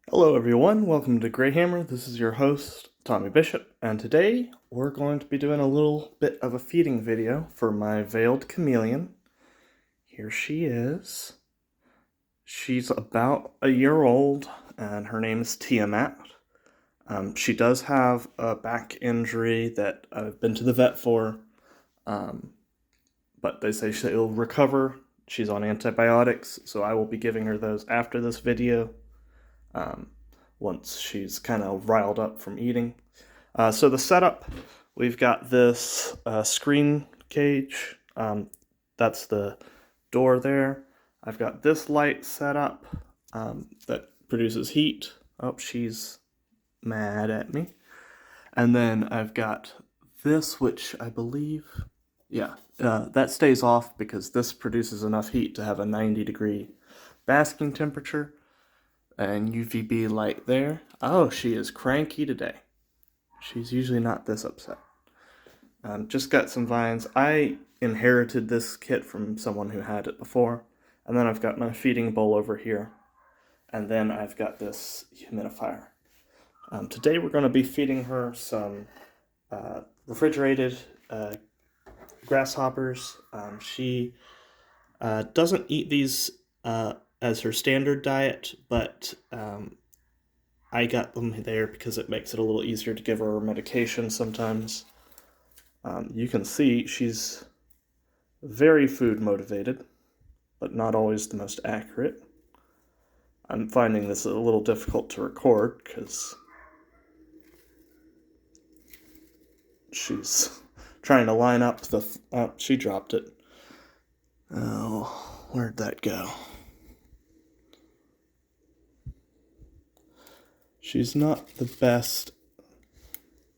Hello everyone, welcome to Greyhammer. This is your host, Tommy Bishop, and today we're going to be doing a little bit of a feeding video for my Veiled Chameleon. Here she is. She's about a year old, and her name is Tiamat. She does have a back injury that I've been to the vet for, but they say she'll recover. She's on antibiotics, so I will be giving her those after this video. Once she's kind of riled up from eating. So the setup, we've got this screen cage. That's the door there. I've got this light set up that produces heat. Oh, she's mad at me. And then I've got this, which I believe, that stays off because this produces enough heat to have a 90-degree basking temperature. And UVB light there. Oh, she is cranky today. She's usually not this upset. Just got some vines. I inherited this kit from someone who had it before. And then I've got my feeding bowl over here. And then I've got this humidifier. Today we're going to be feeding her some refrigerated grasshoppers. She doesn't eat these as her standard diet, but I got them there because it makes it a little easier to give her medication sometimes. You can see she's very food motivated, but not always the most accurate. I'm finding this a little difficult to record because she's trying to line up the... Oh, she dropped it. Oh, where'd that go? She's not the best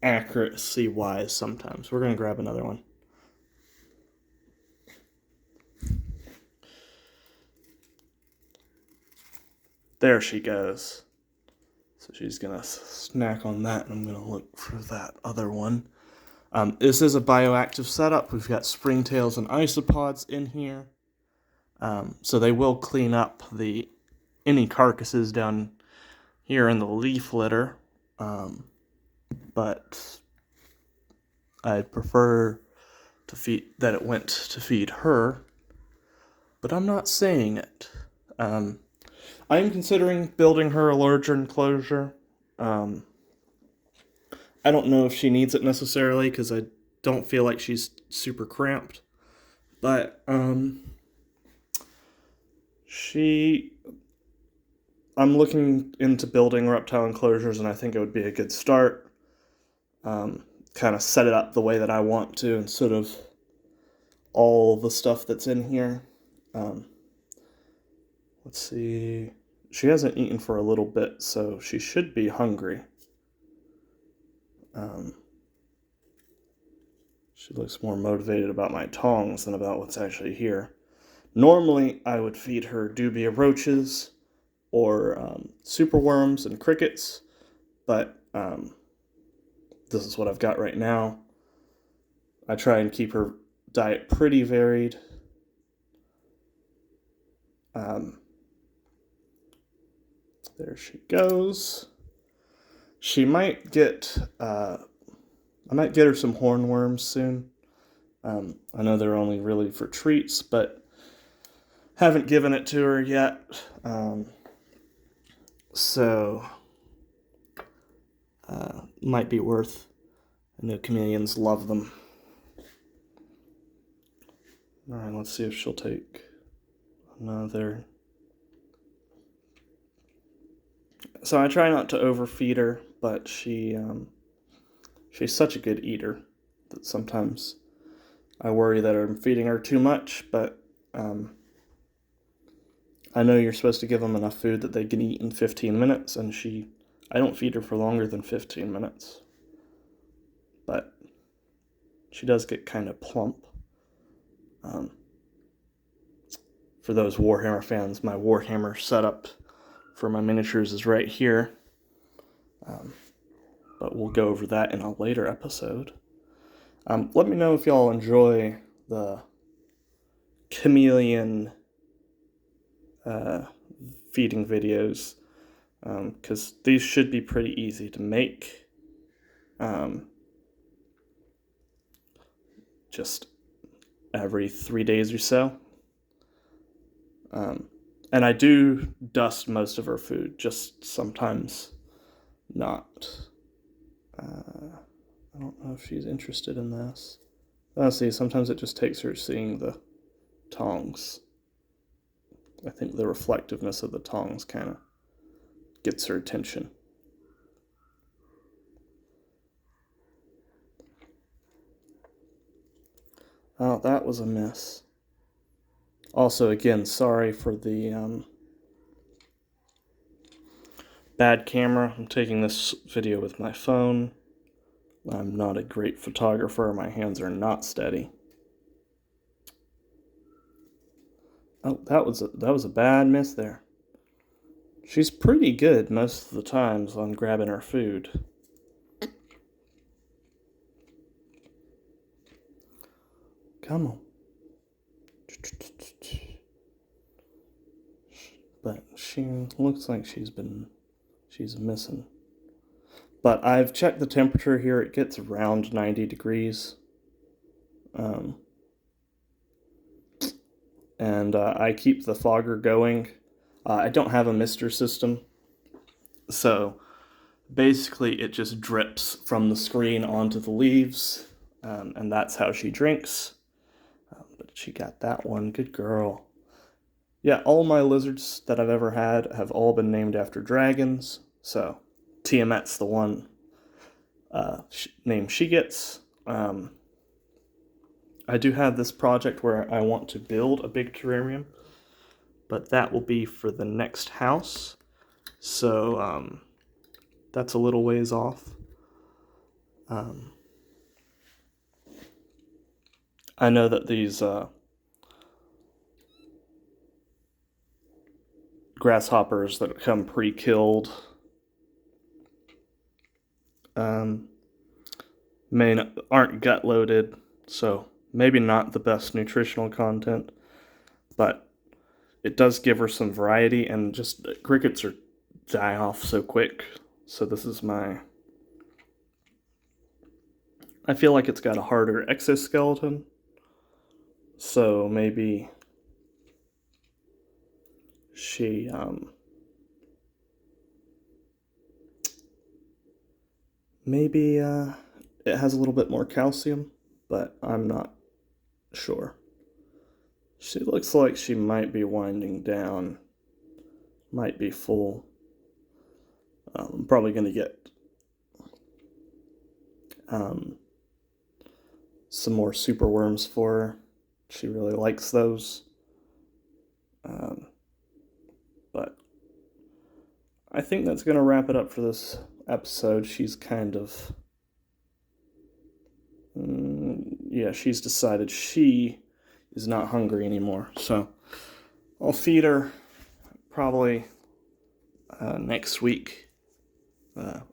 accuracy-wise sometimes. We're going to grab another one. There she goes. So she's going to snack on that, and I'm going to look for that other one. This is a bioactive setup. We've got springtails and isopods in here. So they will clean up any carcasses down here in the leaf litter, but I'd prefer that it went to feed her, but I'm not saying it. I am considering building her a larger enclosure. I don't know if she needs it necessarily, because I don't feel like she's super cramped, but I'm looking into building reptile enclosures, and I think it would be a good start. Kind of set it up the way that I want to, instead of all the stuff that's in here. Let's see. She hasn't eaten for a little bit, so she should be hungry. She looks more motivated about my tongs than about what's actually here. Normally, I would feed her dubia roaches or superworms and crickets, but this is what I've got right now. I try and keep her diet pretty varied. There she goes. She might get, I might get her some hornworms soon. I know they're only really for treats, but haven't given it to her yet. So, might be worth. I know chameleons love them. Alright, let's see if she'll take another. So I try not to overfeed her, but she's such a good eater that sometimes I worry that I'm feeding her too much, but I know you're supposed to give them enough food that they can eat in 15 minutes, and I don't feed her for longer than 15 minutes. But she does get kind of plump. For those Warhammer fans, my Warhammer setup for my miniatures is right here. But we'll go over that in a later episode. Let me know if y'all enjoy the chameleon feeding videos. because these should be pretty easy to make. Just every 3 days or so. And I do dust most of her food, just sometimes not. I don't know if she's interested in this. See, sometimes it just takes her seeing the tongs. I think the reflectiveness of the tongs kind of gets her attention. Oh, that was a miss. Also, again, sorry for the bad camera. I'm taking this video with my phone. I'm not a great photographer. My hands are not steady. Oh, that was a bad miss there. She's pretty good most of the times on grabbing her food. Come on. But she looks like she's missing. But I've checked the temperature here. It gets around 90 degrees. And I keep the fogger going. I don't have a mister system. So basically it just drips from the screen onto the leaves. And that's how she drinks. But she got that one. Good girl. Yeah, all my lizards that I've ever had have all been named after dragons. So Tiamat's the one name she gets. I do have this project where I want to build a big terrarium, but that will be for the next house. So that's a little ways off. I know that these grasshoppers that come pre-killed aren't gut loaded, so maybe not the best nutritional content, but it does give her some variety, and just crickets die off so quick. So this is I feel like it's got a harder exoskeleton, so maybe she it has a little bit more calcium, but I'm not sure. She looks like she might be winding down, might be full. I'm probably going to get some more super worms for her. She really likes those. But I think that's going to wrap it up for this episode. She's kind of... yeah, she's decided she is not hungry anymore. So I'll feed her probably next week,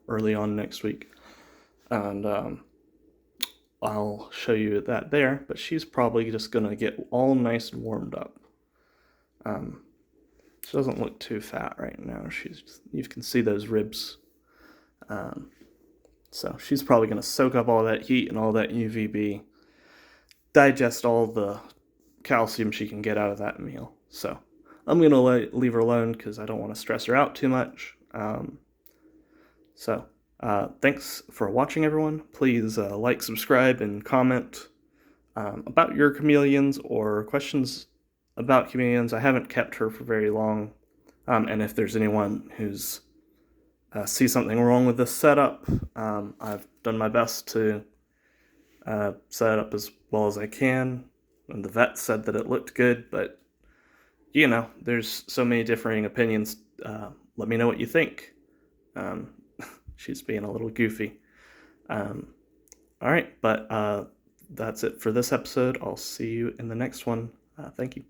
early on next week. And I'll show you that there. But she's probably just going to get all nice and warmed up. She doesn't look too fat right now. You can see those ribs. So she's probably going to soak up all that heat and all that UVB, digest all the calcium she can get out of that meal. So I'm going to leave her alone because I don't want to stress her out too much. Thanks for watching, everyone. Please like, subscribe, and comment about your chameleons or questions about chameleons. I haven't kept her for very long. And if there's anyone who's sees something wrong with this setup, I've done my best to set it up as well as I can. And the vet said that it looked good, but you know, there's so many differing opinions. Let me know what you think. She's being a little goofy. Alright, but that's it for this episode. I'll see you in the next one. Thank you.